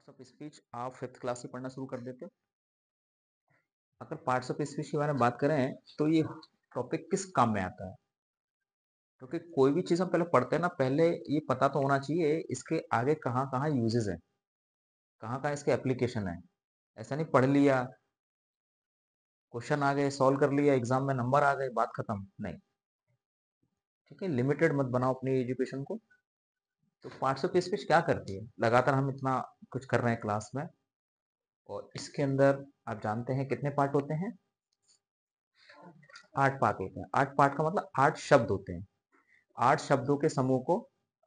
Parts of speech आप fifth class से पढ़ना शुरू कर देते हो। अगर पार्ट्स ऑफ स्पीच के बारे में बात करें तो ये टॉपिक किस काम में आता है, क्योंकि कोई भी चीज़ हम पहले पढ़ते हैं ना, पहले ये पता तो होना चाहिए इसके आगे कहाँ कहाँ यूजेस है, कहाँ कहाँ इसके एप्लीकेशन है। ऐसा नहीं पढ़ लिया, क्वेश्चन आ गए, सॉल्व कर लिया, एग्जाम में नंबर आ गए, बात खत्म। नहीं, ठीक है, लिमिटेड मत बनाओ अपनी एजुकेशन को। तो पार्ट्स ऑफ स्पीच क्या करती है, लगातार हम इतना कुछ कर रहे हैं क्लास में, और इसके अंदर आप जानते हैं कितने पार्ट होते हैं? 8 पार्ट होते हैं। 8 पार्ट का मतलब 8 शब्द होते हैं। 8 शब्दों के समूह को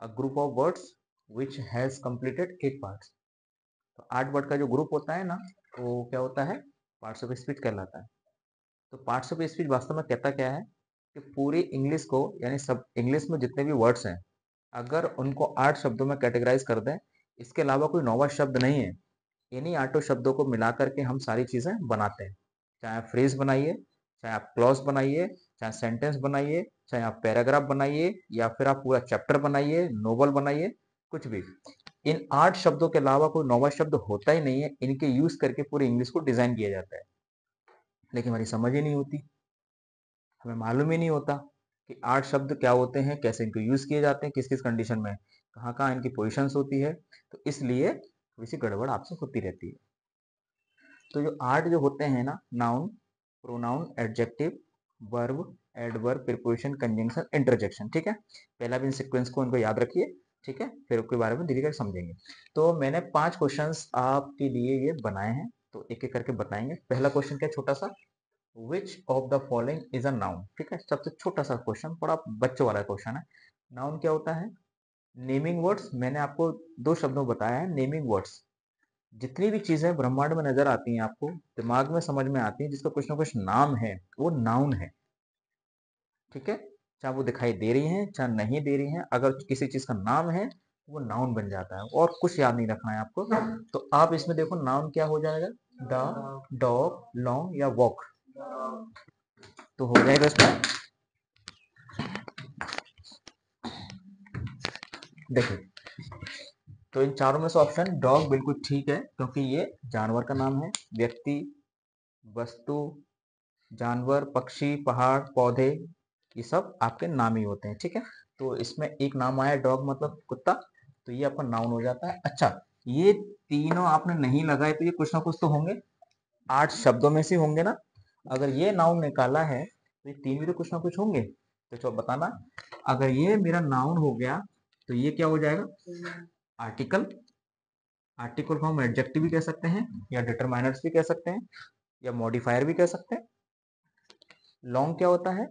a group of words which has completed 8 parts. तो 8 वर्ड का जो ग्रुप होता है ना, वो क्या होता है? पार्ट्स ऑफ स्पीच कहलाता है। तो पार्ट्स ऑफ स्पीच वास्तव में कहता क्या है कि पूरी इंग्लिश को, यानी सब इंग्लिश में जितने भी वर्ड्स हैं, अगर उनको 8 शब्दों में कैटेगराइज कर दें, इसके अलावा कोई नौवा शब्द नहीं है। इन्हीं 8 शब्दों को मिला करके हम सारी चीजें बनाते हैं। चाहे आप फ्रेज बनाइए, चाहे आप क्लॉज बनाइए, चाहे सेंटेंस बनाइए, चाहे आप पैराग्राफ बनाइए, या फिर आप पूरा चैप्टर बनाइए, नोवेल बनाइए, कुछ भी। इन 8 शब्दों के अलावा कोई नौवा शब्द होता ही नहीं है। इनके यूज करके पूरी इंग्लिश को डिजाइन किया जाता है, लेकिन हमारी समझ ही नहीं होती, हमें मालूम ही नहीं होता कि 8 शब्द क्या होते हैं, कैसे इनको यूज किए जाते हैं, किस किस कंडीशन में, कहाँ कहाँ इनकी पोजिशंस होती है। तो इसलिए थोड़ी सी गड़बड़ आपसे होती रहती है। तो जो 8 जो होते हैं ना, noun, pronoun, adjective, verb, adverb, preposition, conjunction, interjection, ठीक है। पहला भी इन सीक्वेंस को इनको याद रखिए, ठीक है, फिर उसके बारे में धीरे धीरे समझेंगे। तो मैंने 5 क्वेश्चंस आपके लिए ये बनाए हैं, तो एक एक करके बताएंगे। पहला क्वेश्चन क्या, छोटा सा, which of the following is a noun, ठीक है, सबसे छोटा सा क्वेश्चन, बड़ा बच्चों वाला क्वेश्चन है। नाउन क्या होता है? Naming words. मैंने आपको 2 शब्दों में बताया है, नेमिंग वर्ड्स। जितनी भी चीजें ब्रह्मांड में नजर आती हैं, आपको दिमाग में समझ में आती हैं, जिसका कुछ ना कुछ नाम है, वो नाउन है, ठीक है। चाहे वो दिखाई दे रही हैं, चाहे नहीं दे रही हैं, अगर किसी चीज का नाम है वो नाउन बन जाता है, और कुछ याद नहीं रखना है आपको। तो आप इसमें देखो, नाउन क्या हो जाएगा? द, डॉग, लॉन्ग या वॉक, तो हो जाएगा इसमें। देखिए, तो इन चारों में से ऑप्शन डॉग बिल्कुल ठीक है, क्योंकि ये जानवर का नाम है। व्यक्ति, वस्तु, जानवर, पक्षी, पहाड़, पौधे, ये सब आपके नाम ही होते हैं, ठीक है। तो इसमें एक नाम आया डॉग, मतलब कुत्ता, तो ये आपका नाउन हो जाता है। अच्छा, ये तीनों आपने नहीं लगाए तो ये कुछ ना कुछ तो होंगे, 8 शब्दों में से होंगे ना। अगर ये नाउन निकाला है तो ये तीन भी तो कुछ ना कुछ होंगे। तो चलो बताना, अगर ये मेरा नाउन हो गया तो ये क्या हो जाएगा? आर्टिकल। आर्टिकल को हम एडजेक्टिव भी कह सकते हैं, या डिटरमाइनर्स भी कह सकते हैं, या मॉडिफायर भी कह सकते हैं। लॉन्ग क्या होता है?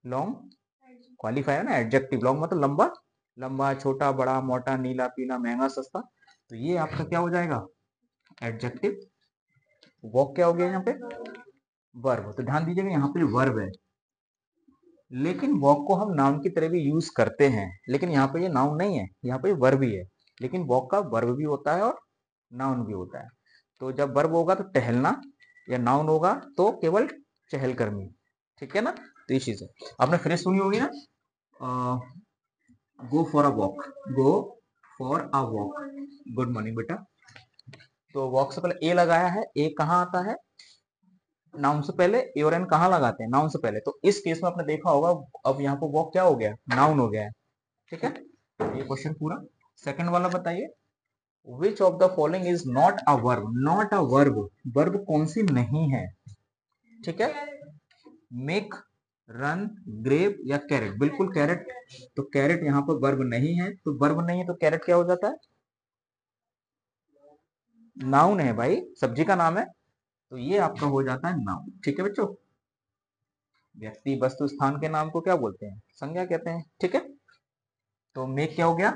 लॉन्ग क्वालिफायर ना, एडजेक्टिव। लॉन्ग मतलब लंबा, लंबा, छोटा, बड़ा, मोटा, नीला, पीला, महंगा, सस्ता, तो ये आपका क्या हो जाएगा? एडजेक्टिव। वॉक क्या हो गया यहाँ पे? वर्ब। तो ध्यान दीजिएगा, यहाँ पे वर्ब है, लेकिन वॉक को हम नाउन की तरह भी यूज करते हैं, लेकिन यहाँ पे ये नाउन नहीं है, यहाँ पे वर्ब ही है। लेकिन वॉक का वर्ब भी होता है और नाउन भी होता है। तो जब वर्ब होगा तो टहलना, या नाउन होगा तो केवल चहलकदमी, ठीक है ना। तो ये चीज है, आपने फ्रेज सुनी होगी ना, go for a walk, go for a walk, good morning बेटा। तो वॉक से पहले ए लगाया है, ए कहाँ आता है? नाउन से पहले। ए और एन कहाँ लगाते हैं? नाउन से पहले। तो इस केस में आपने देखा होगा, अब यहाँ पर वॉक क्या हो गया? नाउन हो गया है, ठीक है। ये क्वेश्चन पूरा। सेकंड वाला बताइए, which of the following is not a verb. Not a verb, verb कौन सी नहीं है, ठीक है। मेक, रन, ग्रेव या कैरेट। बिल्कुल कैरेट, तो कैरेट यहाँ पर वर्ब नहीं है, तो वर्ब नहीं है तो कैरेट क्या हो जाता है? नाउन है भाई, सब्जी का नाम है, तो ये आपका हो जाता है नाउन, ठीक है बच्चों। व्यक्ति, वस्तु, स्थान के नाम को क्या बोलते हैं? संज्ञा कहते हैं, ठीक है। तो मेक क्या हो गया?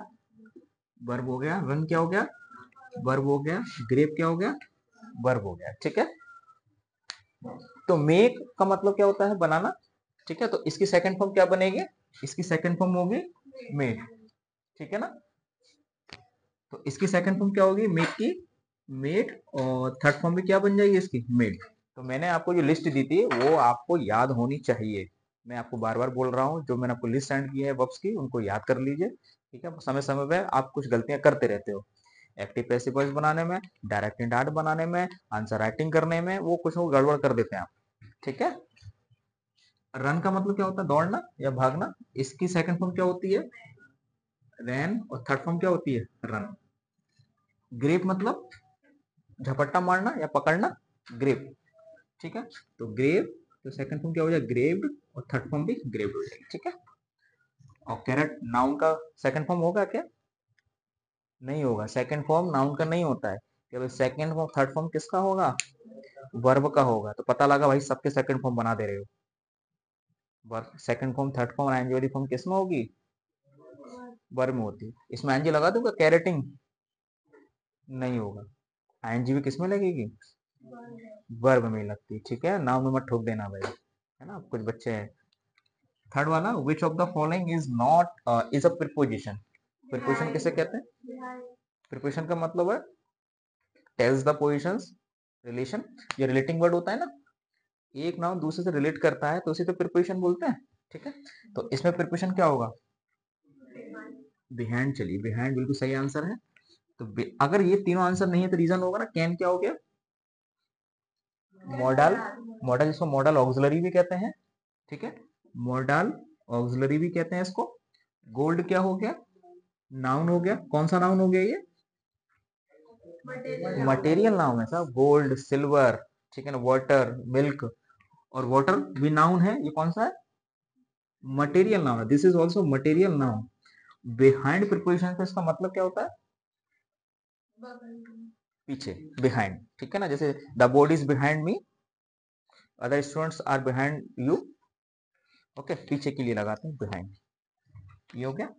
वर्ब हो गया। रन क्या हो गया? वर्ब हो गया। ग्रेप क्या हो गया? वर्ब हो गया, ठीक है। तो मेक का मतलब क्या होता है? बनाना, ठीक है। तो इसकी सेकंड फॉर्म क्या बनेगी? इसकी सेकंड फॉर्म होगी मेड, ठीक है ना। तो इसकी सेकंड फॉर्म क्या होगी? मेक की, मेड, और थर्ड फॉर्म भी क्या बन जाएगी इसकी? मेड। तो मैंने आपको जो लिस्ट दी थी वो आपको याद होनी चाहिए। मैं आपको बार बार बोल रहा हूँ, जो मैंने आपको लिस्ट सेंड की है वर्ब्स की, उनको याद कर लीजिए। ठीक है, समय समय पे आप कुछ गलतियां करते रहते हो, एक्टिव पैसिव वॉइस बनाने में, डायरेक्ट एंड आर्ट बनाने में, आंसर राइटिंग करने में, वो कुछ गड़बड़ कर देते हैं आप। ठीक है, रन का मतलब क्या होता है, दौड़ना या भागना। इसकी सेकंड फॉर्म क्या होती है, रैन, और थर्ड फॉर्म क्या होती है, रन। ग्रेप मतलब झपट्टा मारना या पकड़ना, ग्रेप। ठीक है, तो ग्रेप, तो सेकंड फॉर्म क्या हो जाएगा, ग्रेव्ड, और थर्ड फॉर्म भी ग्रेव्ड हो जाएगी। ठीक है, और कैरेट नाउन का सेकंड फॉर्म होगा क्या, नहीं होगा, सेकंड फॉर्म नाउन का नहीं होता है, केवल सेकंड फॉर्म थर्ड फॉर्म किसका होगा, वर्ब का होगा। तो पता लगा भाई सबके सेकंड फॉर्म बना दे रहे हो, verb second form third form ING वाली फॉर्म किसमें होगी, वर्ब में होती है। इसमें आईएनजी लगा दूंगा, कैरेटिंग नहीं होगा, आईएनजी भी किसमें लगेगी, वर्ब में लगती है। ठीक है, नाउन में मत ठोक देना भाई, है ना, कुछ बच्चे हैं। थर्ड वाला, which of the following is not is a preposition. Preposition किसे कहते हैं, प्रीपोजिशन का मतलब है टेल्स द पोजिशंस, रिलेशन। ये रिलेटिंग वर्ड होता है ना, एक नाउन दूसरे से रिलेट करता है तो उसी तो प्रीपोजिशन बोलते हैं। ठीक है, तो इसमें प्रीपोजिशन क्या होगा, बिहाइंड। चलिए, बिहाइंड बिल्कुल सही आंसर है। तो अगर ये तीनों आंसर नहीं है तो रीजन होगा ना, कैन क्या हो गया, मॉडल। मॉडल, इसको मॉडल ऑक्सिलरी भी कहते हैं। ठीक है, मॉडल ऑक्सिलरी भी कहते हैं इसको। गोल्ड क्या हो गया, नाउन हो गया। कौन सा नाउन हो गया ये, मटेरियल नाउन है साहब, गोल्ड, सिल्वर, ठीक है ना, वाटर, मिल्क, और वाटर भी नाउन है। ये कौन सा है, मटेरियल नाउन है, this is also material noun. Behind preposition का इसका मतलब क्या होता है, पीछे, बिहाइंड। ठीक है ना, जैसे the board is behind me, other students are behind you. Okay, पीछे के लिए लगाते हैं बिहाइंड। ये हो गया।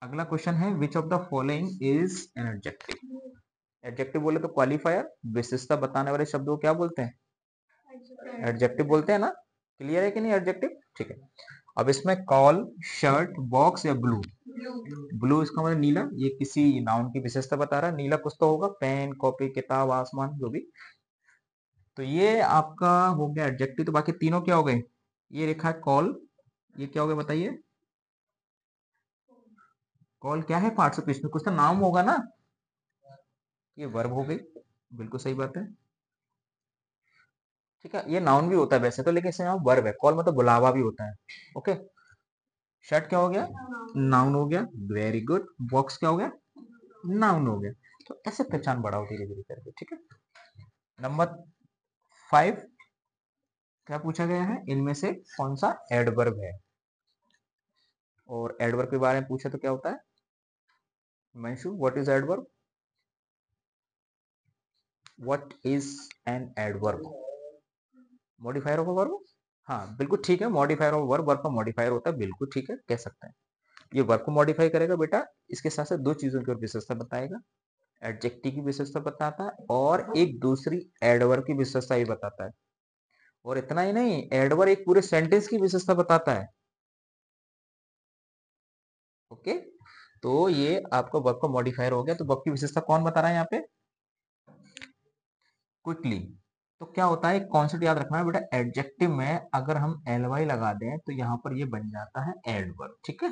अगला क्वेश्चन है, which of the following is an adjective. Adjective बोले तो क्वालिफायर, विशेषता बताने वाले शब्दों को क्या बोलते हैं, एडजेक्टिव बोलते हैं ना। क्लियर है कि नहीं एडजेक्टिव, ठीक है। अब इसमें कॉल, शर्ट, बॉक्स या ब्लू। ब्लू इसका मतलब नीला, ये किसी नाउन की विशेषता बता रहा है। नीला कुछ तो होगा, पेन, कॉपी, किताब, आसमान, जो भी। तो ये आपका हो गया एडजेक्टिव। तो बाकी तीनों क्या हो गए, ये लिखा है कॉल, ये क्या हो गया बताइए, कॉल क्या है, पार्ट ऑफ स्पीच में कुछ तो नाम होगा ना, ये वर्ब हो गई, बिल्कुल सही बात है। ठीक है, ये नाउन भी होता है वैसे तो, लेकिन इसमें यहाँ वर्ब है। कॉल मतलब बुलावा भी होता है। ओके, शर्ट क्या हो गया, नाउन हो गया, वेरी गुड। बॉक्स क्या हो गया, नाउन हो गया। तो ऐसे पहचान बढ़ाओ धीरे धीरे करके। ठीक है, नंबर 5 क्या पूछा गया है, इनमें से कौन सा एडवर्ब है। और एडवर्ब के बारे में पूछा तो क्या होता है, Manshu, what is adverb, what is an adverb, modifier of a verb. हाँ बिल्कुल ठीक है, मॉडिफायर ऑफ वर्ब, वर्ब का मॉडिफायर होता है, बिल्कुल ठीक है, कह सकते हैं। ये वर्ब को मॉडिफाई करेगा बेटा, इसके साथ साथ दो चीजों की और विशेषता बताएगा, एडजेक्टिव की विशेषता बताता है और एक दूसरी एडवर्ब की विशेषता भी बताता है। और इतना ही नहीं, एडवर्ब एक पूरे सेंटेंस की विशेषता बताता है। ओके, तो ये आपका वर्ब का मॉडिफायर हो गया। तो वर्ब की विशेषता कौन बता रहा है यहाँ पे, क्विकली। तो क्या होता है, एक कॉन्सेप्ट याद रखना है बेटा, एडजेक्टिव में अगर हम एल वाई लगा दें तो यहाँ पर ये बन जाता है एडवर्ब। ठीक है,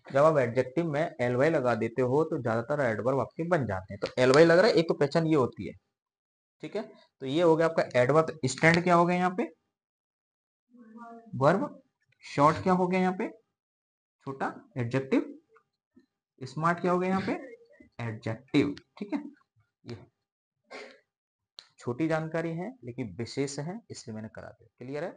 जब आप एडजेक्टिव में एल वाई लगा देते हो तो ज्यादातर एडवर्ब आपके बन जाते हैं। तो एल वाई लग रहा है, एक तो पहचान ये होती है। ठीक है, तो ये हो गया आपका एडवर्ब। स्टैंड क्या हो गया यहाँ पे, वर्ब। शॉर्ट क्या हो गया यहाँ पे, छोटा, एडजेक्टिव। स्मार्ट क्या हो गया यहाँ पे, एडजेक्टिव। ठीक है, ये छोटी जानकारी है लेकिन विशेष है, इसलिए मैंने करा दिया। क्लियर है।